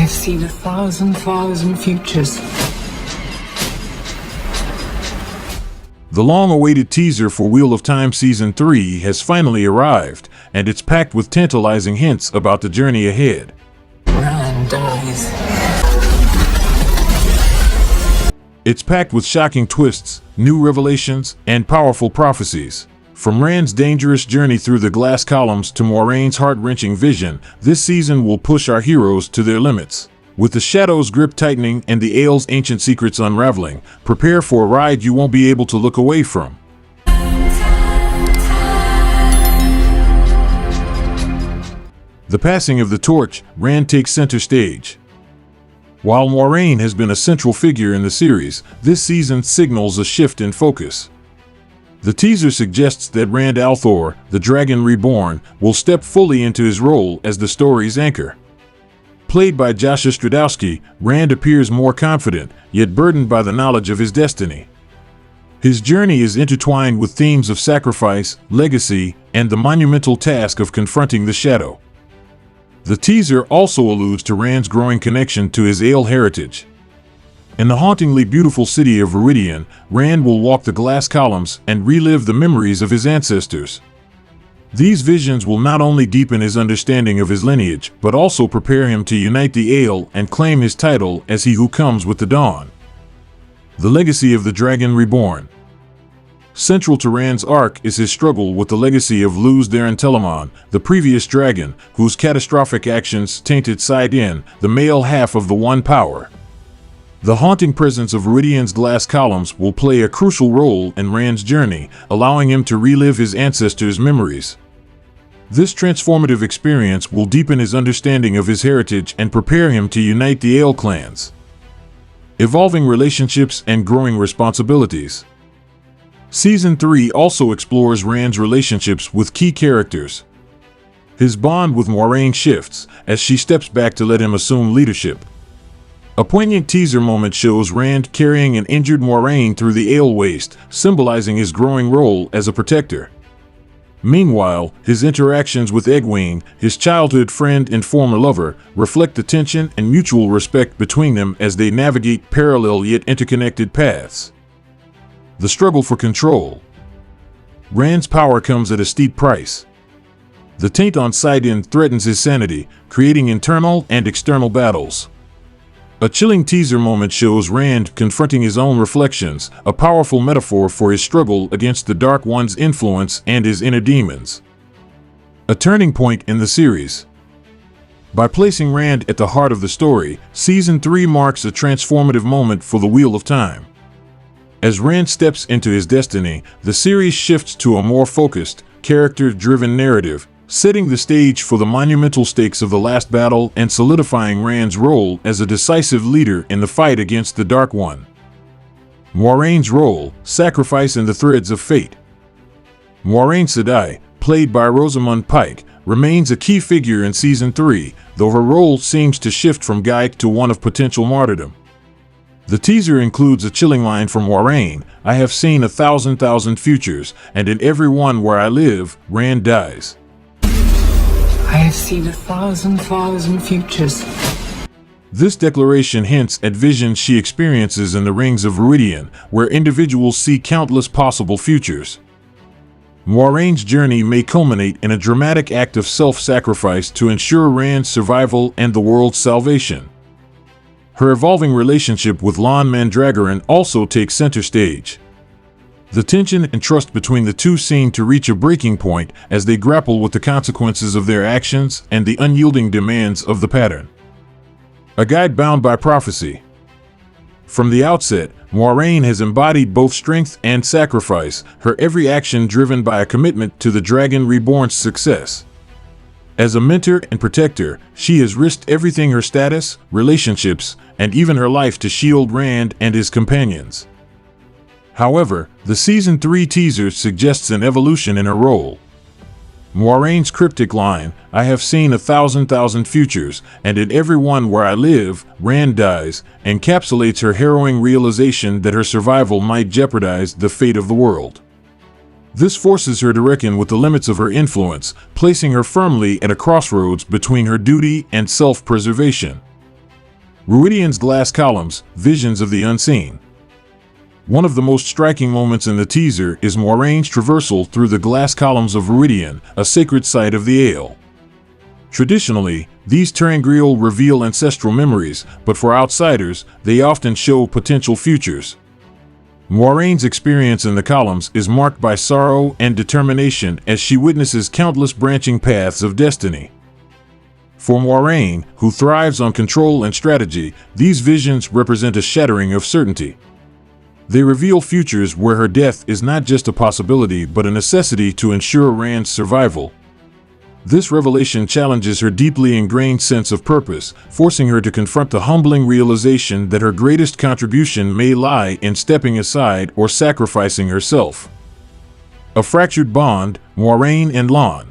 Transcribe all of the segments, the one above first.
have seen 1,000 futures. The long-awaited teaser for Wheel of Time Season 3 has finally arrived, and it's packed with tantalizing hints about the journey ahead. Rand dies. It's packed with shocking twists, new revelations, and powerful prophecies. From Rand's dangerous journey through the glass columns to Moiraine's heart-wrenching vision, this season will push our heroes to their limits. With the Shadow's grip tightening and the Aiel's ancient secrets unraveling, prepare for a ride you won't be able to look away from. The passing of the torch, Rand takes center stage. While Moiraine has been a central figure in the series, this season signals a shift in focus. The teaser suggests that Rand al'Thor, the Dragon Reborn, will step fully into his role as the story's anchor. Played by Josh Stradowski, Rand appears more confident, yet burdened by the knowledge of his destiny. His journey is intertwined with themes of sacrifice, legacy, and the monumental task of confronting the Shadow. The teaser also alludes to Rand's growing connection to his Aiel heritage. In the hauntingly beautiful city of Rhuidean, Rand will walk the glass columns and relive the memories of his ancestors. These visions will not only deepen his understanding of his lineage, but also prepare him to unite the Aiel and claim his title as he who comes with the dawn. The legacy of the Dragon Reborn. Central to Rand's arc is his struggle with the legacy of Luz Darren Telamon, the previous dragon, whose catastrophic actions tainted Rhuidean, the male half of the One Power. The haunting presence of Rhuidian's glass columns will play a crucial role in Rand's journey, allowing him to relive his ancestors' memories. This transformative experience will deepen his understanding of his heritage and prepare him to unite the Aiel clans. Evolving relationships and growing responsibilities. Season 3 also explores Rand's relationships with key characters. His bond with Moiraine shifts as she steps back to let him assume leadership. A poignant teaser moment shows Rand carrying an injured Moiraine through the Aiel waste, symbolizing his growing role as a protector. Meanwhile, his interactions with Egwene, his childhood friend and former lover, reflect the tension and mutual respect between them as they navigate parallel yet interconnected paths. The struggle for control. Rand's power comes at a steep price. The taint on Rhuidian threatens his sanity, creating internal and external battles. A chilling teaser moment shows Rand confronting his own reflections, a powerful metaphor for his struggle against the Dark One's influence and his inner demons. A turning point in the series. By placing Rand at the heart of the story, Season 3 marks a transformative moment for the Wheel of Time. As Rand steps into his destiny, the series shifts to a more focused, character-driven narrative, setting the stage for the monumental stakes of the last battle and solidifying Rand's role as a decisive leader in the fight against the Dark One. Moiraine's role, sacrifice and the threads of fate. Moiraine Sedai, played by Rosamund Pike, remains a key figure in Season 3, though her role seems to shift from guide to one of potential martyrdom. The teaser includes a chilling line from Moiraine, "I have seen 1,000 futures, and in every one where I live, Rand dies." I have seen 1,000 futures. This declaration hints at visions she experiences in the Rings of Rhuidian, where individuals see countless possible futures. Moiraine's journey may culminate in a dramatic act of self-sacrifice to ensure Rand's survival and the world's salvation. Her evolving relationship with Lan Mandragoran also takes center stage. The tension and trust between the two seem to reach a breaking point as they grapple with the consequences of their actions and the unyielding demands of the pattern. A guide bound by prophecy. From the outset, Moiraine has embodied both strength and sacrifice, her every action driven by a commitment to the Dragon Reborn's success. As a mentor and protector, she has risked everything, her status, relationships, and even her life to shield Rand and his companions. However, the Season 3 teaser suggests an evolution in her role. Moiraine's cryptic line, "I have seen 1,000 futures, and in every one where I live, Rand dies," encapsulates her harrowing realization that her survival might jeopardize the fate of the world. This forces her to reckon with the limits of her influence, placing her firmly at a crossroads between her duty and self-preservation. Rhuidian's glass columns, visions of the unseen. One of the most striking moments in the teaser is Moiraine's traversal through the glass columns of Rhuidean, a sacred site of the Aiel. Traditionally, these terrangrial reveal ancestral memories, but for outsiders, they often show potential futures. Moiraine's experience in the columns is marked by sorrow and determination as she witnesses countless branching paths of destiny. For Moiraine, who thrives on control and strategy, these visions represent a shattering of certainty. They reveal futures where her death is not just a possibility but a necessity to ensure Rand's survival. This revelation challenges her deeply ingrained sense of purpose, forcing her to confront the humbling realization that her greatest contribution may lie in stepping aside or sacrificing herself. A fractured bond, Moiraine and Lan.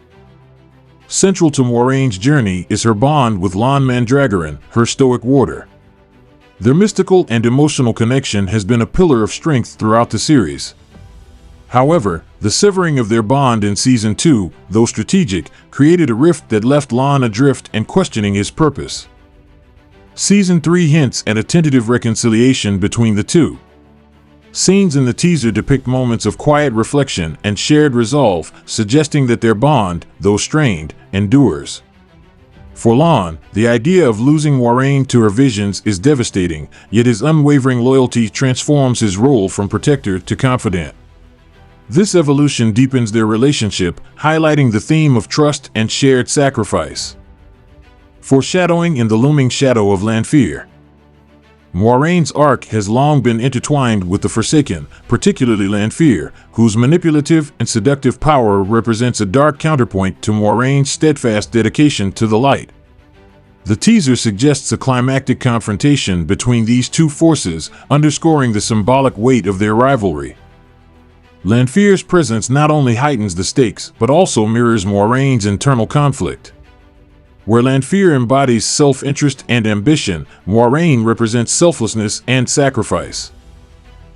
Central to Moiraine's journey is her bond with Lan Mandragoran, her stoic warder. Their mystical and emotional connection has been a pillar of strength throughout the series. However, the severing of their bond in Season 2, though strategic, created a rift that left Lan adrift and questioning his purpose. Season 3 hints at a tentative reconciliation between the two. Scenes in the teaser depict moments of quiet reflection and shared resolve, suggesting that their bond, though strained, endures. For Lan, the idea of losing Moiraine to her visions is devastating, yet his unwavering loyalty transforms his role from protector to confidant. This evolution deepens their relationship, highlighting the theme of trust and shared sacrifice. Foreshadowing in the looming shadow of Lanfear. Moiraine's arc has long been intertwined with the Forsaken, particularly Lanfear, whose manipulative and seductive power represents a dark counterpoint to Moiraine's steadfast dedication to the light. The teaser suggests a climactic confrontation between these two forces, underscoring the symbolic weight of their rivalry. Lanfear's presence not only heightens the stakes, but also mirrors Moiraine's internal conflict. Where Lanfear embodies self-interest and ambition, Moiraine represents selflessness and sacrifice.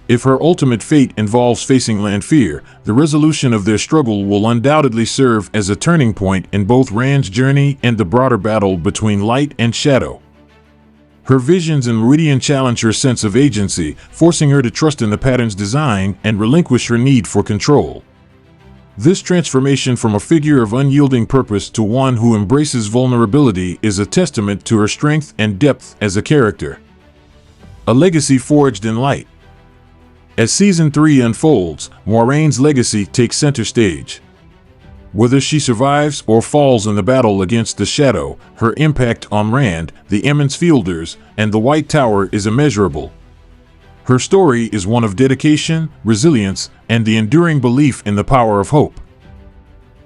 If her ultimate fate involves facing Lanfear, the resolution of their struggle will undoubtedly serve as a turning point in both Rand's journey and the broader battle between light and shadow. Her visions in Rhuidian challenge her sense of agency, forcing her to trust in the pattern's design and relinquish her need for control. This transformation from a figure of unyielding purpose to one who embraces vulnerability is a testament to her strength and depth as a character. A legacy forged in light. As Season 3 unfolds, Moiraine's legacy takes center stage. Whether she survives or falls in the battle against the Shadow, her impact on Rand, the Emmons Fielders, and the White Tower is immeasurable. Her story is one of dedication, resilience, and the enduring belief in the power of hope.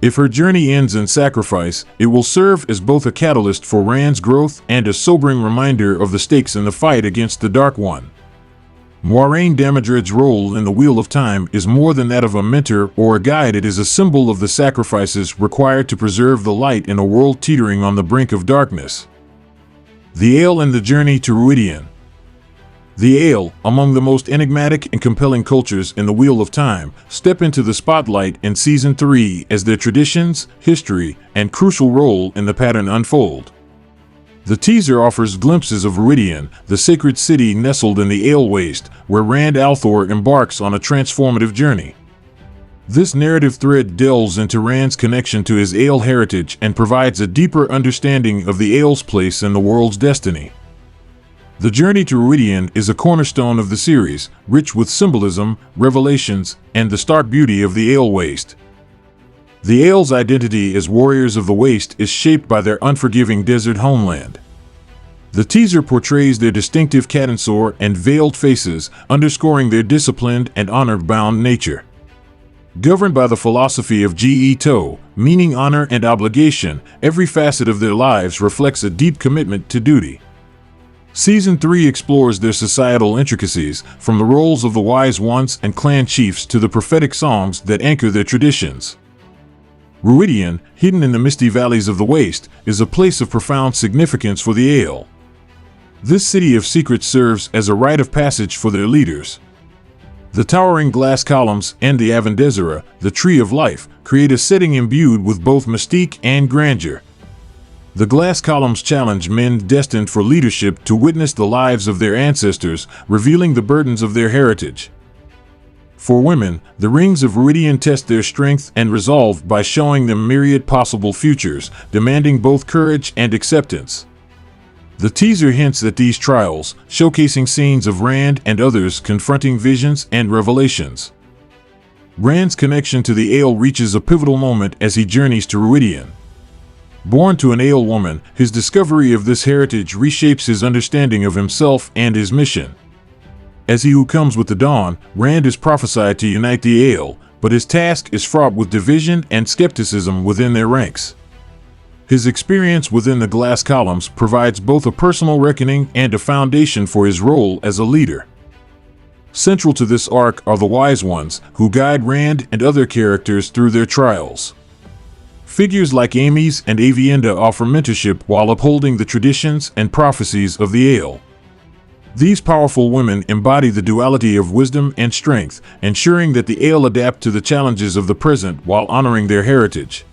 If her journey ends in sacrifice, it will serve as both a catalyst for Rand's growth and a sobering reminder of the stakes in the fight against the Dark One. Moiraine Damodred's role in the Wheel of Time is more than that of a mentor or a guide. It is a symbol of the sacrifices required to preserve the light in a world teetering on the brink of darkness. The Aiel and the Journey to Rhuidean. The Aiel, among the most enigmatic and compelling cultures in the Wheel of Time, step into the spotlight in Season 3 as their traditions, history, and crucial role in the pattern unfold. The teaser offers glimpses of Rhuidian, the sacred city nestled in the Aiel Waste, where Rand al'Thor embarks on a transformative journey. This narrative thread delves into Rand's connection to his Aiel heritage and provides a deeper understanding of the Aiel's place in the world's destiny. The journey to Rhuidean is a cornerstone of the series, rich with symbolism, revelations, and the stark beauty of the Aiel Waste. The Aiel's identity as warriors of the Waste is shaped by their unforgiving desert homeland. The teaser portrays their distinctive Cadansor and veiled faces, underscoring their disciplined and honor-bound nature. Governed by the philosophy of Ge-To, meaning honor and obligation, every facet of their lives reflects a deep commitment to duty. Season 3 explores their societal intricacies, from the roles of the wise ones and clan chiefs to the prophetic songs that anchor their traditions. Rhuidean, hidden in the misty valleys of the Waste, is a place of profound significance for the Aiel. This city of secrets serves as a rite of passage for their leaders. The towering glass columns and the Avendezera, the Tree of Life, create a setting imbued with both mystique and grandeur. The glass columns challenge men destined for leadership to witness the lives of their ancestors, revealing the burdens of their heritage. For women, the rings of Rhuidean test their strength and resolve by showing them myriad possible futures, demanding both courage and acceptance. The teaser hints at these trials, showcasing scenes of Rand and others confronting visions and revelations. Rand's connection to the Aiel reaches a pivotal moment as he journeys to Rhuidian. Born to an Aiel woman, his discovery of this heritage reshapes his understanding of himself and his mission. As he who comes with the dawn, Rand is prophesied to unite the Aiel, but his task is fraught with division and skepticism within their ranks. His experience within the glass columns provides both a personal reckoning and a foundation for his role as a leader. Central to this arc are the Wise Ones, who guide Rand and other characters through their trials. Figures like Amys and Avienda offer mentorship while upholding the traditions and prophecies of the Aiel. These powerful women embody the duality of wisdom and strength, ensuring that the Aiel adapt to the challenges of the present while honoring their heritage.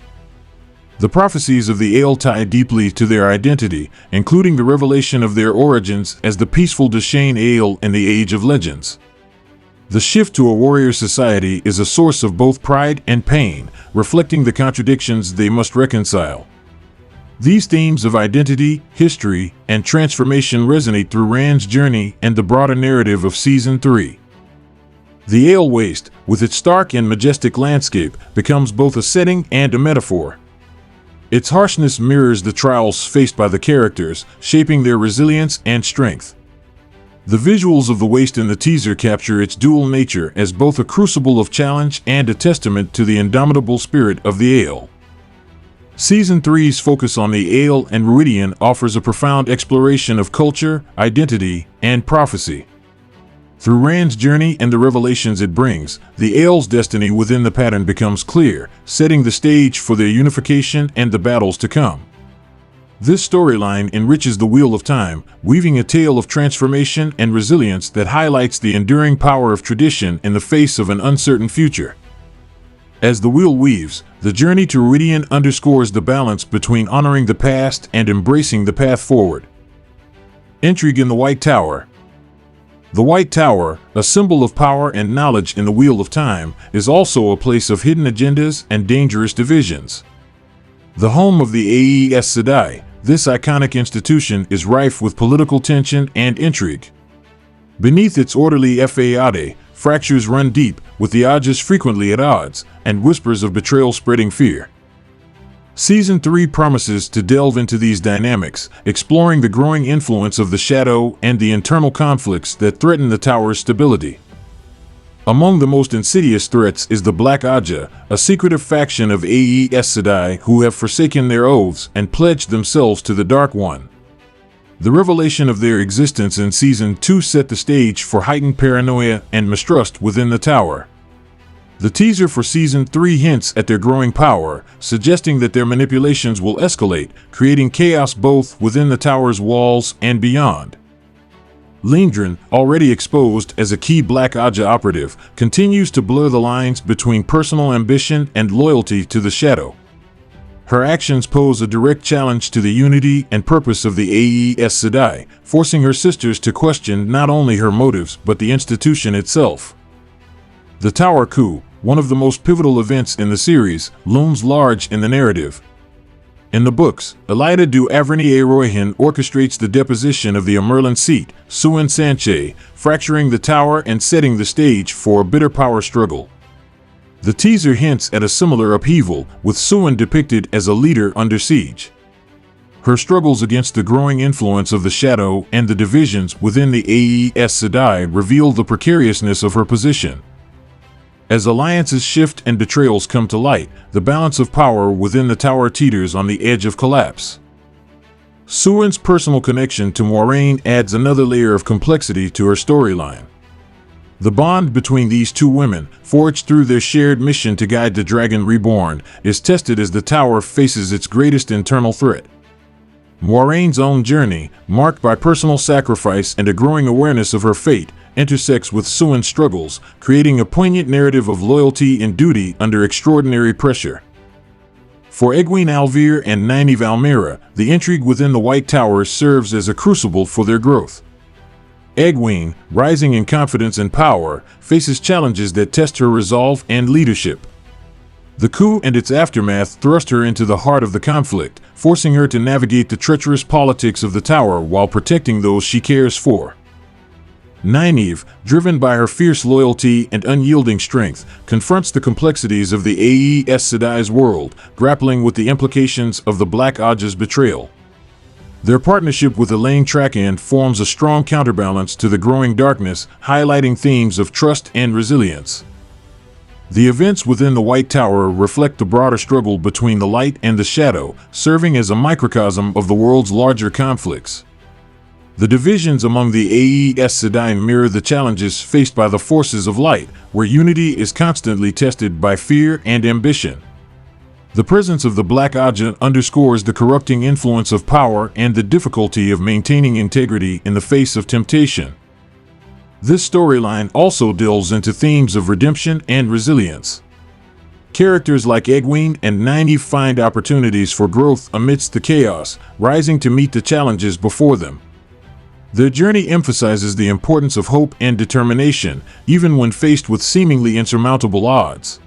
The prophecies of the Aiel tie deeply to their identity, including the revelation of their origins as the peaceful Dashane Aiel in the Age of Legends. The shift to a warrior society is a source of both pride and pain, reflecting the contradictions they must reconcile. These themes of identity, history, and transformation resonate through Rand's journey and the broader narrative of Season 3. The Aiel Waste, with its stark and majestic landscape, becomes both a setting and a metaphor. Its harshness mirrors the trials faced by the characters, shaping their resilience and strength. The visuals of the Waste in the teaser capture its dual nature as both a crucible of challenge and a testament to the indomitable spirit of the Aiel. Season 3's focus on the Aiel and Rhuidian offers a profound exploration of culture, identity, and prophecy. Through Rand's journey and the revelations it brings, the Aiel's destiny within the pattern becomes clear, setting the stage for their unification and the battles to come. This storyline enriches the Wheel of Time, weaving a tale of transformation and resilience that highlights the enduring power of tradition in the face of an uncertain future. As the wheel weaves, the journey to Rhuidian underscores the balance between honoring the past and embracing the path forward. Intrigue in the White Tower. The White Tower, a symbol of power and knowledge in the Wheel of Time, is also a place of hidden agendas and dangerous divisions. The home of the Aes Sedai, this iconic institution is rife with political tension and intrigue. Beneath its orderly fayade, fractures run deep, with the Ajas frequently at odds, and whispers of betrayal spreading fear. Season 3 promises to delve into these dynamics, exploring the growing influence of the Shadow and the internal conflicts that threaten the tower's stability. Among the most insidious threats is the Black Aja, a secretive faction of Aes Sedai who have forsaken their oaths and pledged themselves to the Dark One. The revelation of their existence in Season 2 set the stage for heightened paranoia and mistrust within the tower. The teaser for Season 3 hints at their growing power, suggesting that their manipulations will escalate, creating chaos both within the tower's walls and beyond. Lindren, already exposed as a key Black Aja operative, continues to blur the lines between personal ambition and loyalty to the Shadow. Her actions pose a direct challenge to the unity and purpose of the Aes Sedai, forcing her sisters to question not only her motives but the institution itself. The Tower Coup, one of the most pivotal events in the series, looms large in the narrative. In the books, Elida du Averny-Royhin orchestrates the deposition of the Amerlin seat, Suin Sanche, fracturing the tower and setting the stage for a bitter power struggle. The teaser hints at a similar upheaval, with Suin depicted as a leader under siege. Her struggles against the growing influence of the Shadow and the divisions within the Aes Sedai reveal the precariousness of her position. As alliances shift and betrayals come to light, the balance of power within the tower teeters on the edge of collapse. Suin's personal connection to Moiraine adds another layer of complexity to her storyline. The bond between these two women, forged through their shared mission to guide the Dragon Reborn, is tested as the tower faces its greatest internal threat. Moiraine's own journey, marked by personal sacrifice and a growing awareness of her fate, intersects with Suin's struggles, creating a poignant narrative of loyalty and duty under extraordinary pressure. For Egwene Alvear and Nynaeve Almira, the intrigue within the White Tower serves as a crucible for their growth. Egwene, rising in confidence and power, faces challenges that test her resolve and leadership. The coup and its aftermath thrust her into the heart of the conflict, forcing her to navigate the treacherous politics of the Tower while protecting those she cares for. Nynaeve, driven by her fierce loyalty and unyielding strength, confronts the complexities of the Aes Sedai's world, grappling with the implications of the Black Ajah's betrayal. Their partnership with Elaine Trakan forms a strong counterbalance to the growing darkness, highlighting themes of trust and resilience. The events within the White Tower reflect the broader struggle between the light and the shadow, serving as a microcosm of the world's larger conflicts. The divisions among the Aes Sedai mirror the challenges faced by the forces of light, where unity is constantly tested by fear and ambition. The presence of the Black Ajah underscores the corrupting influence of power and the difficulty of maintaining integrity in the face of temptation. This storyline also delves into themes of redemption and resilience. Characters like Egwene and Nynaeve find opportunities for growth amidst the chaos, rising to meet the challenges before them. Their journey emphasizes the importance of hope and determination, even when faced with seemingly insurmountable odds.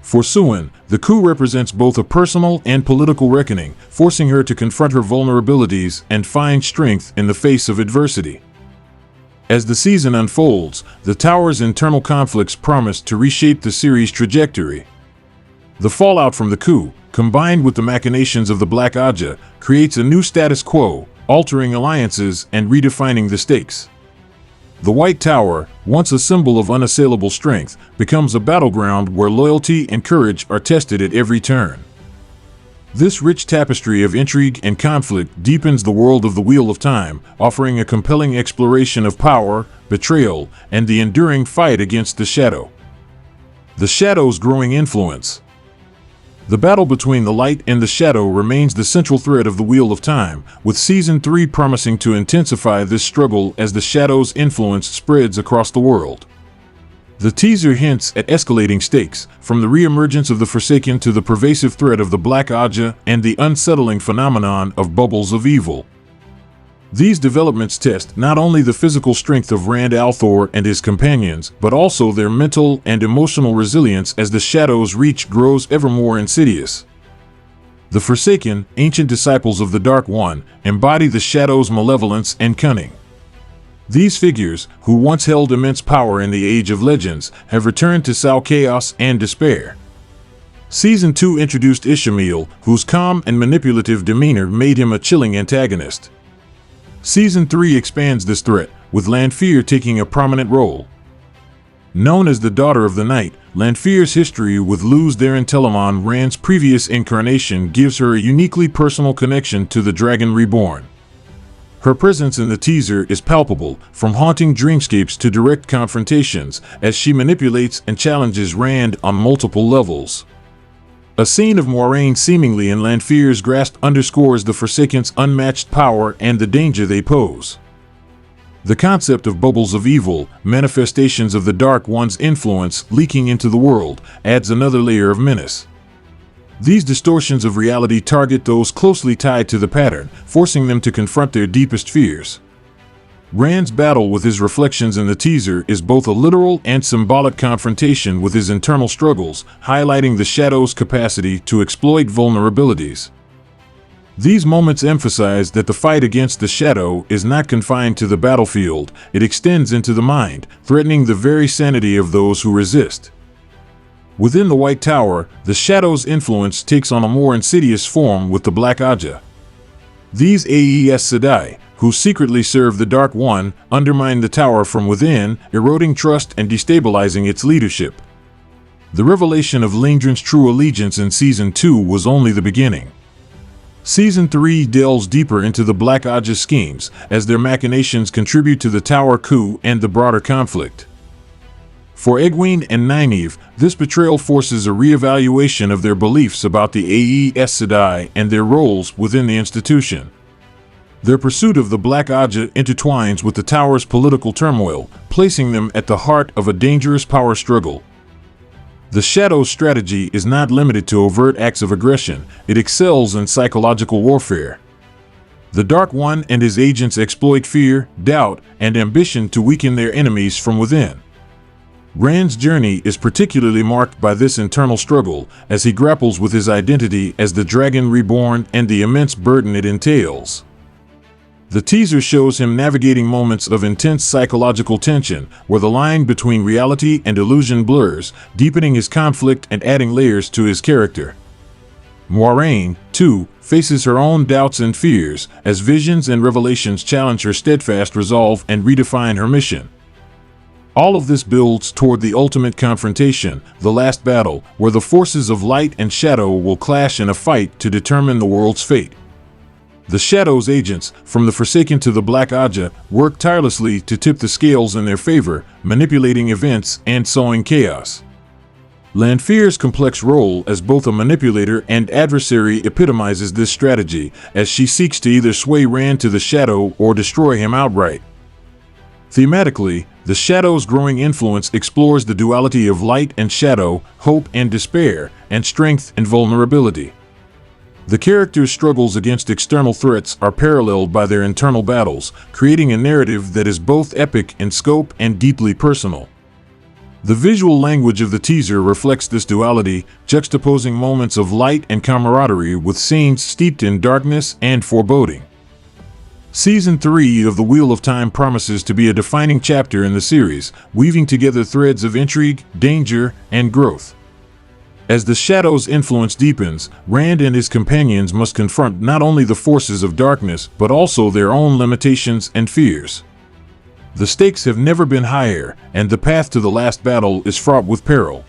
For Siuan, the coup represents both a personal and political reckoning, forcing her to confront her vulnerabilities and find strength in the face of adversity. As the season unfolds, the Tower's internal conflicts promise to reshape the series' trajectory. The fallout from the coup, combined with the machinations of the Black Ajah, creates a new status quo, altering alliances and redefining the stakes. The White Tower, once a symbol of unassailable strength, becomes a battleground where loyalty and courage are tested at every turn. This rich tapestry of intrigue and conflict deepens the world of the Wheel of Time, offering a compelling exploration of power, betrayal, and the enduring fight against the shadow. The shadow's growing influence. The battle between the light and the shadow remains the central thread of the Wheel of Time, with Season 3 promising to intensify this struggle as the shadow's influence spreads across the world. The teaser hints at escalating stakes, from the reemergence of the Forsaken to the pervasive threat of the Black Ajah and the unsettling phenomenon of bubbles of evil. These developments test not only the physical strength of Rand al'Thor and his companions, but also their mental and emotional resilience as the shadow's reach grows ever more insidious. The Forsaken, ancient disciples of the Dark One, embody the shadow's malevolence and cunning. These figures, who once held immense power in the Age of Legends, have returned to sow chaos and despair. Season 2 introduced Ishamael, whose calm and manipulative demeanor made him a chilling antagonist. Season 3 expands this threat, with Lanfear taking a prominent role. Known as the Daughter of the Night, Lanfear's history with Luz Therin Telamon, Rand's previous incarnation, gives her a uniquely personal connection to the Dragon Reborn. Her presence in the teaser is palpable, from haunting dreamscapes to direct confrontations, as she manipulates and challenges Rand on multiple levels. A scene of Moiraine seemingly in Lanfear's grasp underscores the Forsaken's unmatched power and the danger they pose. The concept of bubbles of evil, manifestations of the Dark One's influence leaking into the world, adds another layer of menace. These distortions of reality target those closely tied to the pattern, forcing them to confront their deepest fears. Rand's battle with his reflections in the teaser is both a literal and symbolic confrontation with his internal struggles, highlighting the shadow's capacity to exploit vulnerabilities. These moments emphasize that the fight against the shadow is not confined to the battlefield, it extends into the mind, threatening the very sanity of those who resist. Within the White Tower, the shadow's influence takes on a more insidious form with the Black Ajah. These Aes Sedai, who secretly serve the Dark One, undermine the tower from within, eroding trust and destabilizing its leadership. The revelation of Lingdren's true allegiance in Season 2 was only the beginning. Season 3 delves deeper into the Black Ajah schemes, as their machinations contribute to the Tower coup and the broader conflict. For Egwene and Nynaeve, this betrayal forces a re-evaluation of their beliefs about the Aes Sedai and their roles within the institution. Their pursuit of the Black Ajah intertwines with the Tower's political turmoil, placing them at the heart of a dangerous power struggle. The Shadow's strategy is not limited to overt acts of aggression, it excels in psychological warfare. The Dark One and his agents exploit fear, doubt, and ambition to weaken their enemies from within. Rand's journey is particularly marked by this internal struggle as he grapples with his identity as the Dragon Reborn and the immense burden it entails. The teaser shows him navigating moments of intense psychological tension, where the line between reality and illusion blurs, deepening his conflict and adding layers to his character. Moiraine, too, faces her own doubts and fears, as visions and revelations challenge her steadfast resolve and redefine her mission. All of this builds toward the ultimate confrontation, the last battle, where the forces of light and shadow will clash in a fight to determine the world's fate. The Shadow's agents, from the Forsaken to the Black Aja, work tirelessly to tip the scales in their favor, manipulating events and sowing chaos. Lanfear's complex role as both a manipulator and adversary epitomizes this strategy, as she seeks to either sway Rand to the Shadow or destroy him outright. Thematically, the Shadow's growing influence explores the duality of light and shadow, hope and despair, and strength and vulnerability. The characters' struggles against external threats are paralleled by their internal battles, creating a narrative that is both epic in scope and deeply personal. The visual language of the teaser reflects this duality, juxtaposing moments of light and camaraderie with scenes steeped in darkness and foreboding. Season 3 of The Wheel of Time promises to be a defining chapter in the series, weaving together threads of intrigue, danger, and growth. As the Shadow's influence deepens, Rand and his companions must confront not only the forces of darkness, but also their own limitations and fears. The stakes have never been higher, and the path to the last battle is fraught with peril.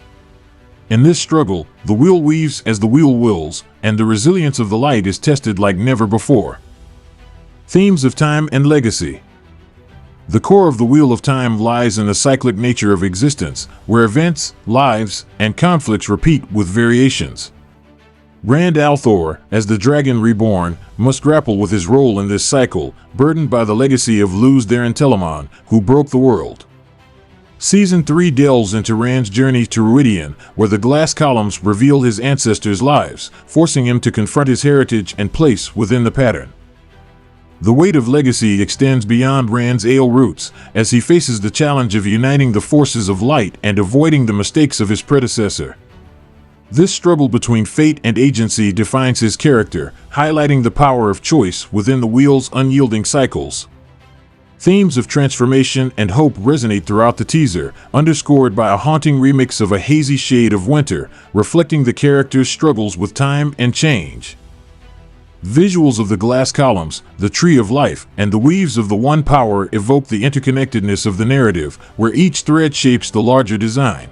In this struggle, the wheel weaves as the wheel wills, and the resilience of the light is tested like never before. Themes of time and legacy. The core of the Wheel of Time lies in the cyclic nature of existence, where events, lives, and conflicts repeat with variations. Rand al'Thor, as the Dragon Reborn, must grapple with his role in this cycle, burdened by the legacy of Luz Darren Telamon, who broke the world. Season 3 delves into Rand's journey to Rhuidean, where the glass columns reveal his ancestors' lives, forcing him to confront his heritage and place within the pattern. The weight of legacy extends beyond Rand's Aiel roots, as he faces the challenge of uniting the forces of light and avoiding the mistakes of his predecessor. This struggle between fate and agency defines his character, highlighting the power of choice within the wheel's unyielding cycles. Themes of transformation and hope resonate throughout the teaser, underscored by a haunting remix of A Hazy Shade of Winter, reflecting the character's struggles with time and change. Visuals of the glass columns, the Tree of Life, and the weaves of the One Power evoke the interconnectedness of the narrative, where each thread shapes the larger design.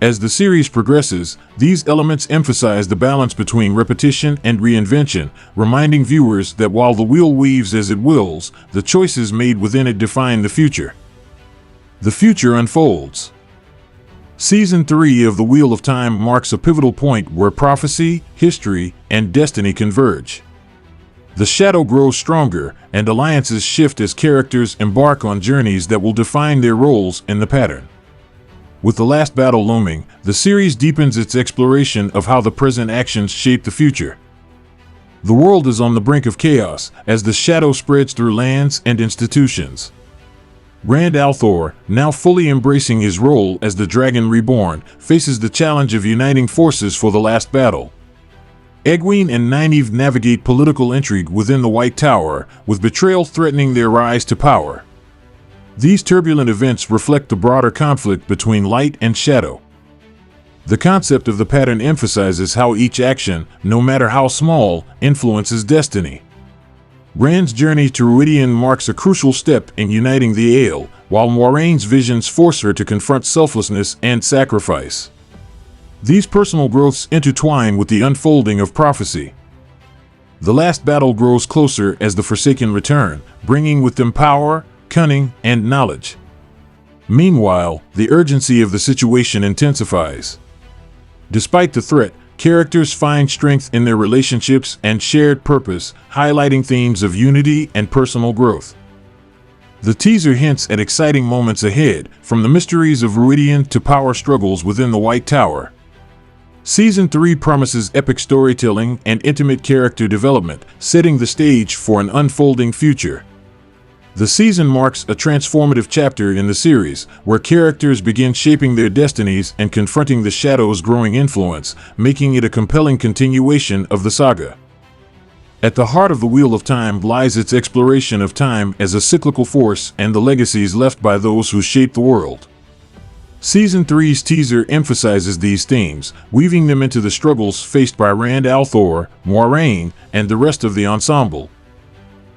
As the series progresses, these elements emphasize the balance between repetition and reinvention, reminding viewers that while the wheel weaves as it wills, the choices made within it define the future. The future unfolds. Season 3 of The Wheel of Time marks a pivotal point where prophecy, history, and destiny converge. The shadow grows stronger, and alliances shift as characters embark on journeys that will define their roles in the pattern. With the last battle looming, the series deepens its exploration of how the present actions shape the future. The world is on the brink of chaos as the shadow spreads through lands and institutions. Rand al'Thor, now fully embracing his role as the Dragon Reborn, faces the challenge of uniting forces for the last battle. Egwene and Nynaeve navigate political intrigue within the White Tower, with betrayal threatening their rise to power. These turbulent events reflect the broader conflict between light and shadow. The concept of the pattern emphasizes how each action, no matter how small, influences destiny. Rand's journey to Rhuidian marks a crucial step in uniting the Aiel, while Moiraine's visions force her to confront selflessness and sacrifice. These personal growths intertwine with the unfolding of prophecy. The last battle grows closer as the Forsaken return, bringing with them power, cunning, and knowledge. Meanwhile, the urgency of the situation intensifies. Despite the threat, characters find strength in their relationships and shared purpose, highlighting themes of unity and personal growth. The teaser hints at exciting moments ahead, from the mysteries of Rhuidean to power struggles within the White Tower. Season 3 promises epic storytelling and intimate character development, setting the stage for an unfolding future. The season marks a transformative chapter in the series, where characters begin shaping their destinies and confronting the Shadow's growing influence, making it a compelling continuation of the saga. At the heart of the Wheel of Time lies its exploration of time as a cyclical force and the legacies left by those who shaped the world. Season 3's teaser emphasizes these themes, weaving them into the struggles faced by Rand al'Thor, Moiraine, and the rest of the ensemble.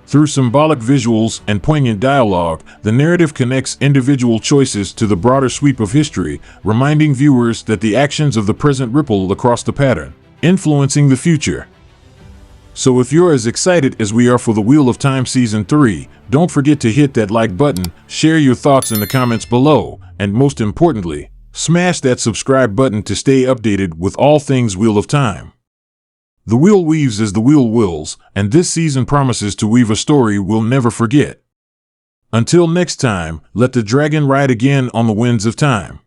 Through symbolic visuals and poignant dialogue, the narrative connects individual choices to the broader sweep of history, reminding viewers that the actions of the present ripple across the pattern, influencing the future. So if you're as excited as we are for the Wheel of Time Season 3, don't forget to hit that like button, share your thoughts in the comments below, and most importantly, smash that subscribe button to stay updated with all things Wheel of Time. The wheel weaves as the wheel wills, and this season promises to weave a story we'll never forget. Until next time, let the dragon ride again on the winds of time.